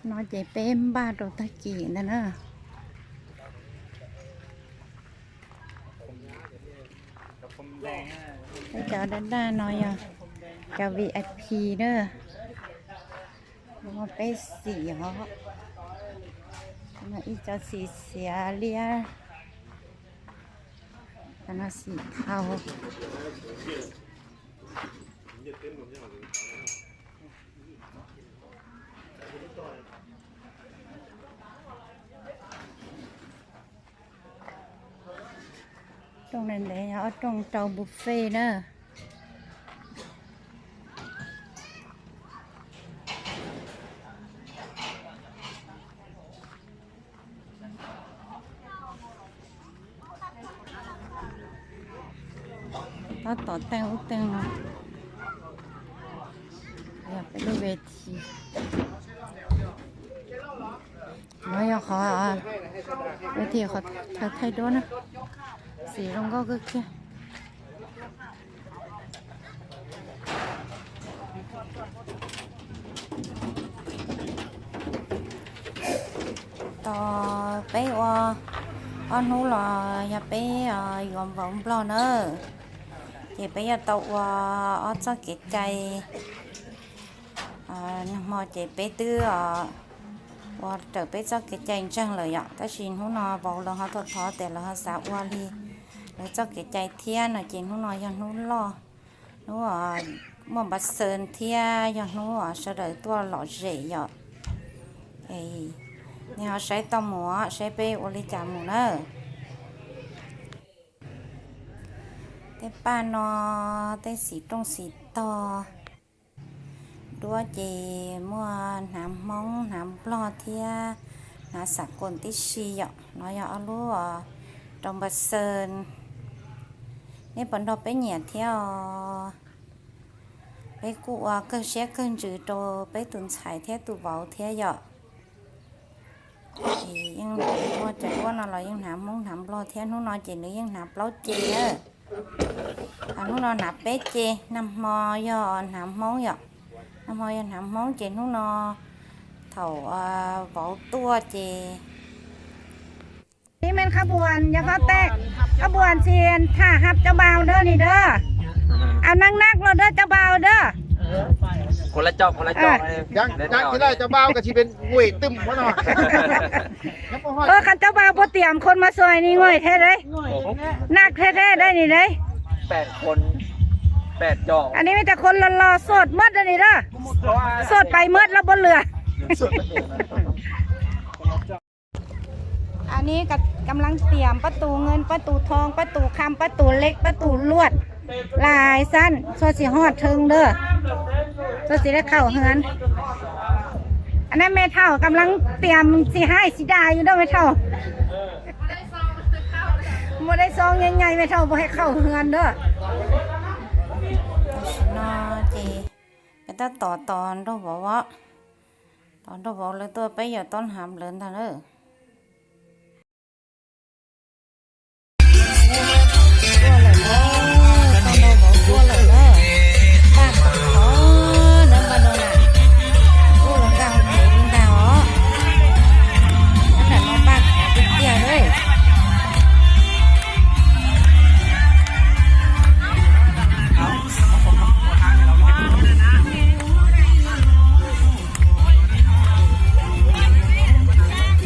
nó chạy bém ba đồ ta kỳ nè nè cái chợ đến đây nói à chợ VIP đó nó bé xỉ họ nó ít cho xỉ xỉa lia nó xỉ thao trong này để ở trong tàu buffet đó nó tỏ tăng út tăng nó giờ phải đưa về thì nói giờ khó về thì khó thay đổi nữa xì trong có cái kia to bé on hú là nhà bé gồm vòng lo nữa thì bây giờ tàu ở cho cái cây mà chị bé tư và trở bé cho cái cây chẳng lời ạ ta xin hú nó vào là họ thoát để là họ xả qua đi để cho cái cây thiên là chị hú nó cho hú lo nó mà bắt sơn thiên cho nó sau đó tua lọ rễ ạ thì họ sẽ tao múa sẽ bé ô li chả múa nữa cái ba nó cái xì trong xì to đua chị mua nắm móng nắm lo thia nà sạc cồn tí xì vậy nó giờ lúa trong bát sơn nên bọn đó bé nhẹ theo bé cụ cơ xe cơn chữ đồ bé tuần xài theo tụ vào theo vậy thì nhưng mua chợ qua nó là nhưng nắm móng nắm lo theo nó nói chị nữa nhưng nắm lo chị á nó nạp bé chê năm mò do nạp món vậy năm mò do nạp món chị nó thầu vỗ tua chịนี่มันขบวนอย่าเขาแตกขบวนเชียนถ้าหับเจ้าบ่าวเด้อนี่เด้อเอานักๆเราเด้อเจ้าบ่าวเด้อคนละจอกยังที่ได้เจ้าบ่าวก็ชีเป็นงวยตึมวะเนาะคันเจ้าบ่าวบ่เตรียมคนมาซอยนี่ง่อยแท้เลยนักแท้ๆได้นี่เลย8 คน8 จอกอันนี้มีแต่คนรอๆสดมัดนี่เด้อสดไปมัดแล้วบนเรืออันนี้กำลังเตรียมประตูเงินประตูทองประตูคำประตูเล็กประตูลวดลายสั้นโซสิฮอดเทิงเด้อโซสิได้เข้าเฮือนอันนั้นแม่เท่ากำลังเตรียมสิให้สิดาอยู่เด้อแม่เท่าบ่ได้ซองใหญ่ๆแม่เท่าบ่ให้เข้าเฮือนเด้อน่าจีเป็นตาต่อตอน都บอกว่าตอน都บอกเลยตัวไปอย่าต้นหามเลินท่านเด้อ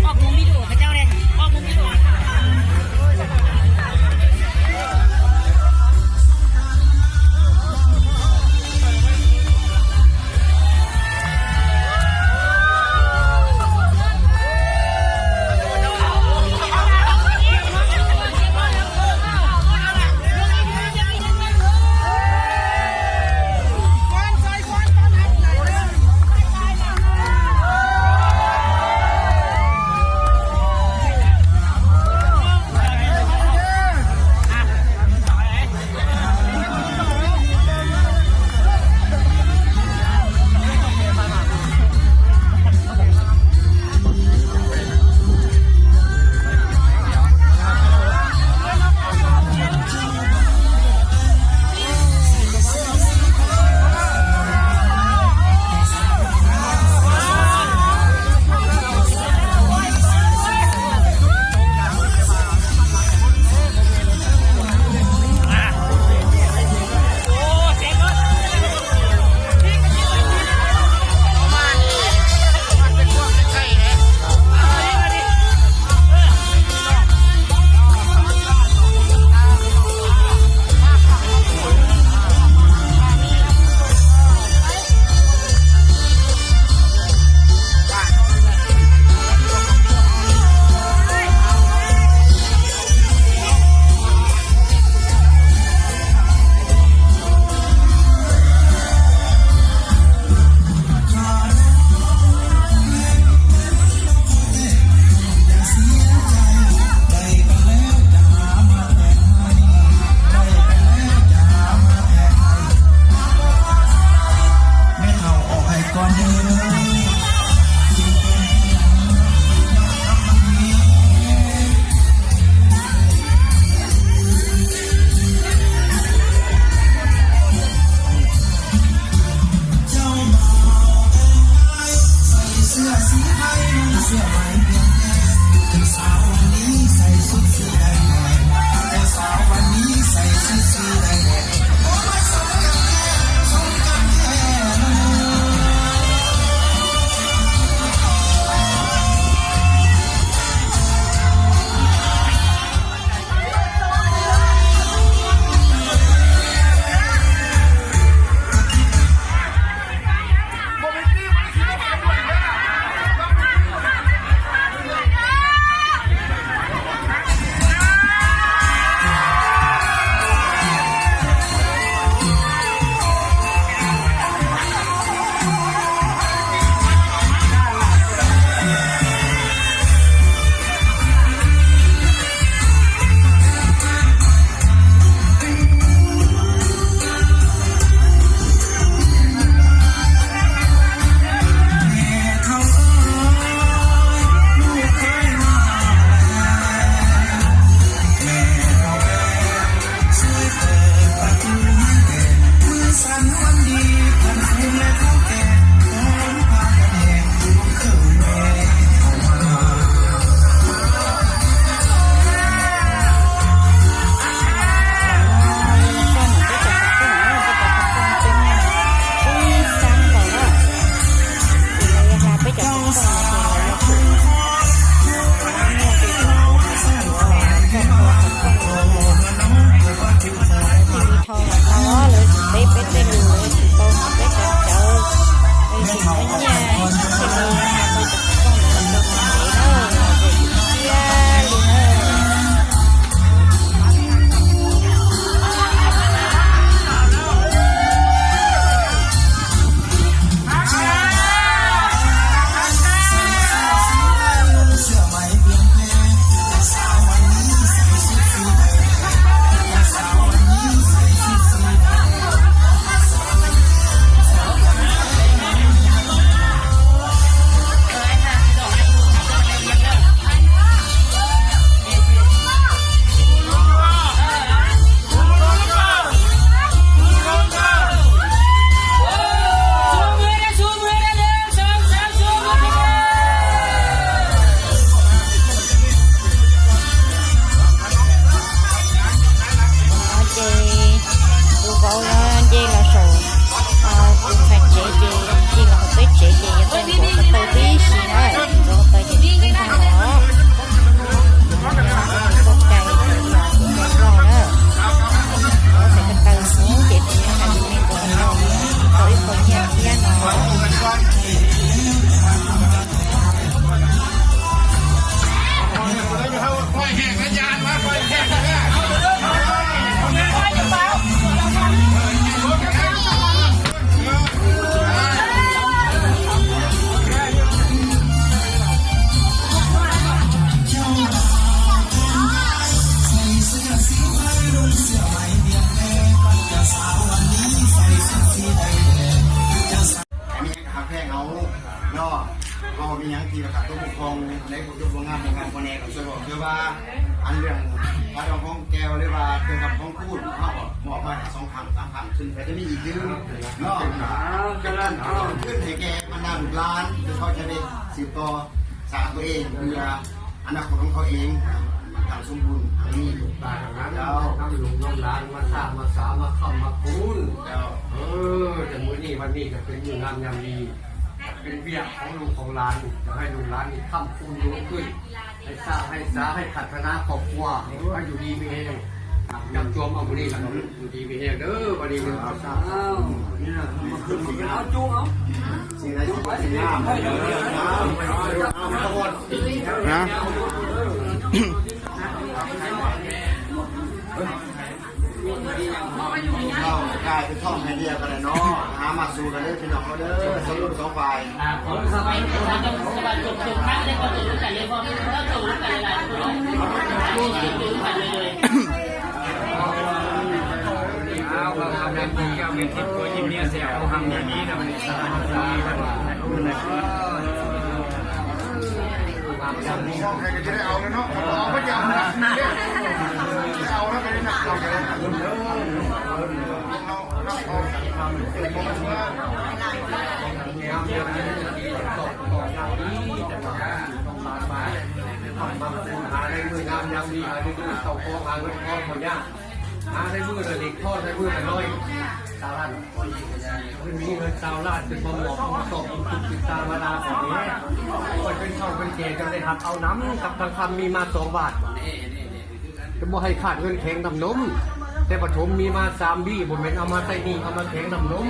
ออก เนาะก็มีอย่างที่ประกาศตัวปกครองในกฎหมายงานคนแน่ของส่วนบอกคือว่าอันเรื่องพระดองของแก้วหรือว่าเกี่ยวกับของพูดเขาบอกมา2 คำ 3 คำซึ่งแต่จะมีอีกเรื่องเนาะจะนั่นขึ้นให้แกบรรดาลูกหลานคือเขาจะได้สืบต่อสร้างตัวเองเพื่ออนาคตของเขาเองทางสมบูรณ์ทางนี้แล้วทำหลวงน้องหลานมาสร้างมาสามาเข้ามาคูณแล้วแต่มื้อนี้วันนี้ก็เป็นอยู่งามยามดีเป็นเบียของลูกของหลานจะให้ลูกหลานนี่ค้ำคูณรู้ขึ้นให้สร้างให้สาให้พัฒนาครอบครัวให้อยู่ดีมีเองจำจวมเอาบุรีกันอยู่ดีมีเองเด้อวันนี้เป็นเอาสร้างนี่นะมาขึ้นเอาจูเอาสิ่งใดที่สิ่งงามเอาตะวันนะเรากลายเป็นท่องไอเดียกันเลยเนาะหามาสู่กันเลยพี่น้องเขาเด้อสรุป2 ฝ่ายผมสบายผมทำสบายจบครั้งเลยก็จบกันเลยพอแล้วจบกันเลยดูกันเลยเอาเราทำงานดีเอาเป็นทิพย์ตัวยิ้มเนี่ยเสียเอาทำอย่างนี้นะมันสบายใจแล้วช่องใครก็จะได้เอาแล้วเนาะเอาไม่ยอมนะเอาแล้วก็ได้หนักเราจะได้หนักหาได้มืองามยามดีหาได้มือเต่าคอหาเงินคอหมดยากหาได้มือแต่เด็กทอดได้มือแต่น้อยสาวล้านมันมีเงินสาวล้านเป็นความหลอกความตอบความติดตามมาลาแบบนี้คนเป็นช่องเป็นเกย์กันเลยครับเอาน้ำกับทางคำมีมา2 บาทจะบ่ให้ขาดเงินแข็งดำนมแต่ปฐมมีมา3 บี้บนเป็นเอามาใส่นี่เอามาแข็งดำนม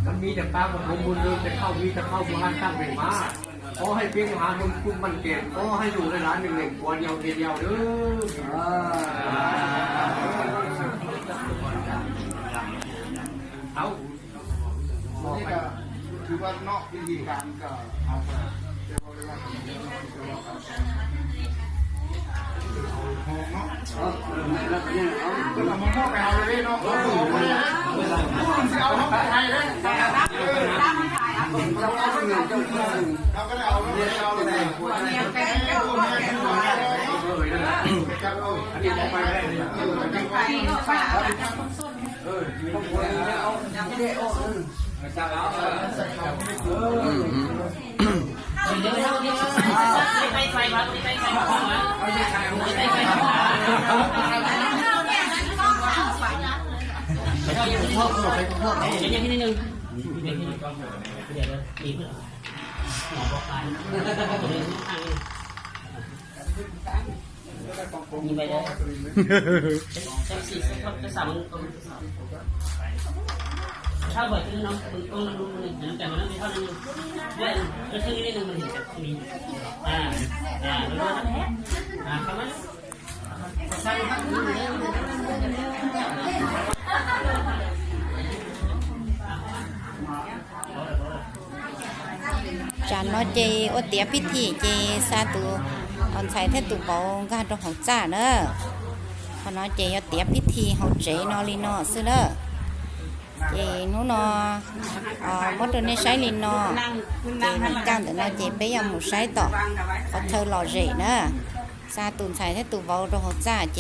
มันมีแต่ปลาปฐมบุญเดินจะเข้ามีจะเข้าบ้านตั้งเป็นมาขอให้เพียงหาคนคุ้มมันเก่งขอให้อยู่ในร้าน1วันเดียวเดียวเด้อเอานี่ก็ถือว่านอกวิธีการก็เอาไปหอกเนาะก็ทำมันหอกไปเอาเลยเนาะหอกไปเลยเอาหอกไทยเลยเราก็ได้เอาเลยเอาเลยอันนี้ไปได้ไปไฟบ้านไปไฟบ้านยังนิดนึงเดี๋ยวตีเพื่อหมอบอกการยิงไปเลยจะสี่จะ3ถ้าเปิดคือน้องต้องดูมันแต่มันต้องมีเท่านึงเรื่องก็คือนิดนึงมันจะมีแล้วคำนั้นจานน้อยเจโอเตียพิธีเจซาตูอันใช้เทตุเปากาตของจ้าเนอะพอน้อยเจโอเตียพิธีเฮาเจนอลีนอซื้อเนอะเจนู้นมดตัวนี้ใช้ลีนอเจมันก้างแต่น้อยเจไปยังหมูใช้ต่อเขาเธอหล่อเจเนอะซาตูนใช้เทตุเปาตของจ้าเจ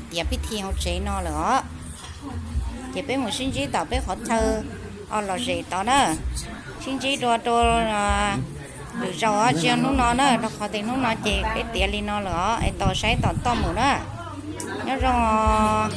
เตียพิธีเฮาเจนอเหรอเจไปหมูชิ้นจีต่อไปขอเธอเอาหล่อเจต่อเนอะชิ้นจีตัวđược rồi chiều nó nữa nó khó tính nó chị cái tiền li nó nữa ai to sấy to mù nữa nhớ rồi